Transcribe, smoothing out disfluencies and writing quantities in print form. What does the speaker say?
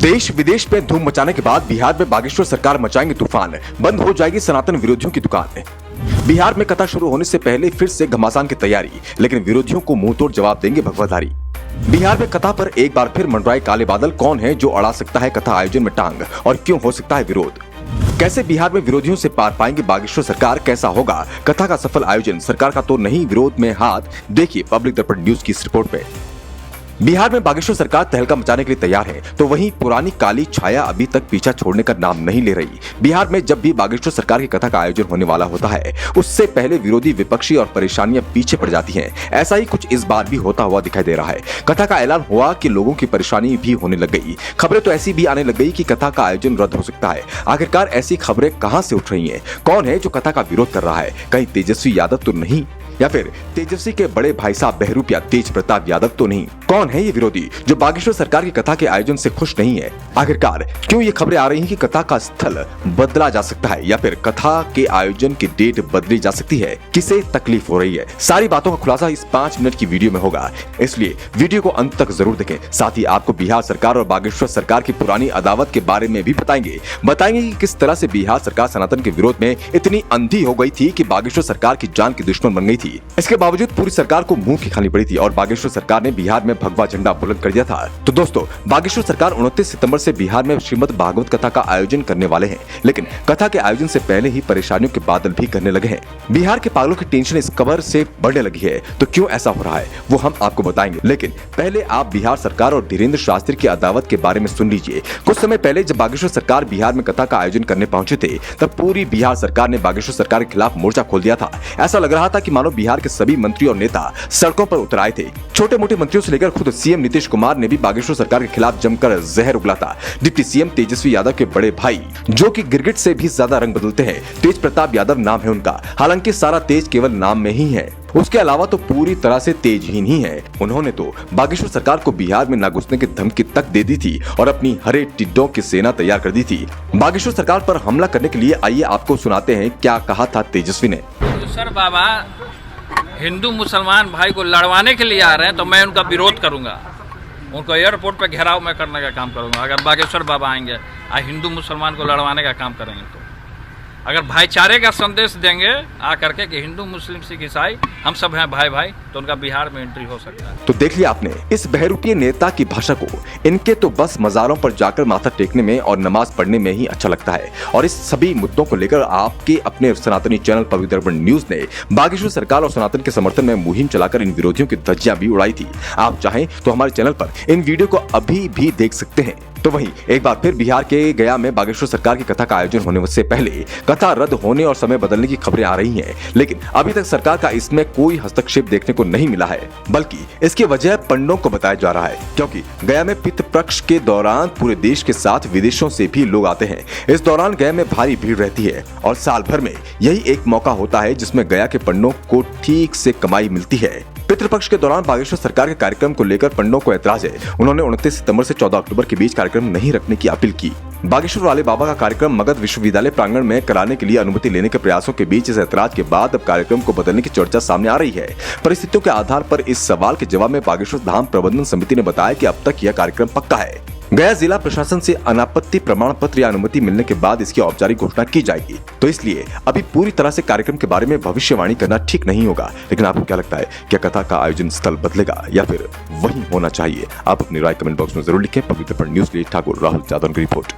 देश विदेश में धूम मचाने के बाद बिहार में बागेश्वर सरकार मचाएंगे तूफान, बंद हो जाएगी सनातन विरोधियों की दुकान। बिहार में कथा शुरू होने से पहले फिर से घमासान की तैयारी, लेकिन विरोधियों को मुंहतोड़ जवाब देंगे भगवाधारी। बिहार में कथा पर एक बार फिर मंडराए काले बादल। कौन है जो अड़ा सकता है कथा आयोजन में टांग, और क्यों हो सकता है विरोध? कैसे बिहार में विरोधियों से पार पाएंगे बागेश्वर सरकार? कैसा होगा कथा का सफल आयोजन? सरकार का तो नहीं, विरोध में हाथ। देखिए पब्लिक दर्पण न्यूज की इस रिपोर्ट में। बिहार में बागेश्वर सरकार तहलका मचाने के लिए तैयार है, तो वहीं पुरानी काली छाया अभी तक पीछा छोड़ने का नाम नहीं ले रही। बिहार में जब भी बागेश्वर सरकार की कथा का आयोजन होने वाला होता है, उससे पहले विरोधी, विपक्षी और परेशानियां पीछे पड़ जाती हैं। ऐसा ही कुछ इस बार भी होता हुआ दिखाई दे रहा है। कथा का ऐलान हुआ कि लोगों की परेशानी भी होने लग गई। खबरें तो ऐसी भी आने लग गई कि कथा का आयोजन रद्द हो सकता है। आखिरकार ऐसी खबरें कहां से उठ रही हैं? कौन है जो कथा का विरोध कर रहा है? कहीं तेजस्वी यादव तो नहीं, या फिर तेजस्वी के बड़े भाई साहब बहरूप या तेज प्रताप यादव तो नहीं? कौन है ये विरोधी जो बागेश्वर सरकार की कथा के आयोजन से खुश नहीं है? आखिरकार क्यों ये खबरें आ रही हैं कि कथा का स्थल बदला जा सकता है, या फिर कथा के आयोजन की डेट बदली जा सकती है? किसे तकलीफ हो रही है? सारी बातों का खुलासा इस 5 मिनट की वीडियो में होगा, इसलिए वीडियो को अंत तक जरूर देखें। साथ ही आपको बिहार सरकार और बागेश्वर सरकार की पुरानी अदावत के बारे में भी बताएंगे कि किस तरह से बिहार सरकार सनातन के विरोध में इतनी अंधी हो गई थी कि बागेश्वर सरकार की जान की दुश्मन बन गई थी। इसके बावजूद पूरी सरकार को मुंह की खानी पड़ी थी और बागेश्वर सरकार ने बिहार में भगवा झंडा बुलंद कर दिया था। तो दोस्तों, बागेश्वर सरकार 29 सितंबर से बिहार में श्रीमद् भागवत कथा का आयोजन करने वाले हैं, लेकिन कथा के आयोजन से पहले ही परेशानियों के बादल भी करने लगे हैं। बिहार के पागलों की टेंशन इस कबर से बढ़ने लगी है। तो क्यों ऐसा हो रहा है वो हम आपको बताएंगे, लेकिन पहले आप बिहार सरकार और धीरेन्द्र शास्त्री की अदावत के बारे में सुन लीजिए। कुछ समय पहले जब बागेश्वर सरकार बिहार में कथा का आयोजन करने पहुंचे थे, तब पूरी बिहार सरकार ने बागेश्वर सरकार के खिलाफ मोर्चा खोल दिया था। ऐसा लग रहा था कि मानो बिहार के सभी मंत्री और नेता सड़कों पर उतर आए थे। छोटे मोटे मंत्रियों से लेकर खुद सीएम नीतीश कुमार ने भी बागेश्वर सरकार के खिलाफ जमकर जहर उगला था। डिप्टी सीएम तेजस्वी यादव के बड़े भाई, जो कि गिरगिट से भी ज्यादा रंग बदलते हैं, तेज प्रताप यादव नाम है उनका। हालांकि सारा तेज केवल नाम में ही है, उसके अलावा तो पूरी तरह से तेजहीन ही है। उन्होंने तो बागेश्वर सरकार को बिहार में न घुसने की धमकी तक दे दी थी और अपनी हरे टिड्डों की सेना तैयार कर दी थी बागेश्वर सरकार पर हमला करने के लिए। आइए आपको सुनाते हैं क्या कहा था तेजस्वी ने। सर बाबा हिंदू मुसलमान भाई को लड़वाने के लिए आ रहे हैं, तो मैं उनका विरोध करूंगा। उनको एयरपोर्ट पर घेराव मैं करने का काम करूंगा। अगर बागेश्वर बाबा आएंगे हिंदू मुसलमान को लड़वाने का काम करेंगे, तो अगर भाईचारे का संदेश देंगे आ करके कि हिंदू मुस्लिम सिख ईसाई हम सब हैं भाई भाई, तो उनका बिहार में एंट्री हो सकता है। तो देख लिया आपने इस बहरूपीय नेता की भाषा को। इनके तो बस मजारों पर जाकर माथा टेकने में और नमाज पढ़ने में ही अच्छा लगता है। और इस सभी मुद्दों को लेकर आपके अपने सनातनी चैनल पब्लिक दर्पण न्यूज ने बागेश्वर सरकार और सनातन के समर्थन में मुहिम चलाकर इन विरोधियों की धज्जियां भी उड़ाई थी। आप चाहें तो हमारे चैनल पर इन वीडियो को अभी भी देख सकते हैं। तो वहीं एक बार फिर बिहार के गया में बागेश्वर सरकार की कथा का आयोजन होने से पहले कथा रद्द होने और समय बदलने की खबरें आ रही हैं, लेकिन अभी तक सरकार का इसमें कोई हस्तक्षेप देखने को नहीं मिला है, बल्कि इसकी वजह पंडों को बताया जा रहा है। क्योंकि गया में पितृ पक्ष के दौरान पूरे देश के साथ विदेशों से भी लोग आते हैं। इस दौरान गया में भारी भीड़ रहती है और साल भर में यही एक मौका होता है जिसमें गया के पंडों को ठीक से कमाई मिलती है। पितृपक्ष के दौरान बागेश्वर सरकार के कार्यक्रम को लेकर पंडों को ऐतराज है। उन्होंने 29 सितंबर से 14 अक्टूबर के बीच कार्यक्रम नहीं रखने की अपील की। बागेश्वर वाले बाबा का कार्यक्रम मगध विश्वविद्यालय प्रांगण में कराने के लिए अनुमति लेने के प्रयासों के बीच इस ऐतराज के बाद अब कार्यक्रम को बदलने की चर्चा सामने आ रही है। परिस्थितियों के आधार पर इस सवाल के जवाब में बागेश्वर धाम प्रबंधन समिति ने बताया कि अब तक यह कार्यक्रम पक्का है। गया जिला प्रशासन से अनापत्ति प्रमाण पत्र या अनुमति मिलने के बाद इसकी औपचारिक घोषणा की जाएगी। तो इसलिए अभी पूरी तरह से कार्यक्रम के बारे में भविष्यवाणी करना ठीक नहीं होगा। लेकिन आपको क्या लगता है, क्या कथा का आयोजन स्थल बदलेगा या फिर वही होना चाहिए? आप अपनी राय कमेंट बॉक्स में जरूर लिखें। पब्लिक दर्पण न्यूज के लिए ठाकुर राहुल यादव की रिपोर्ट।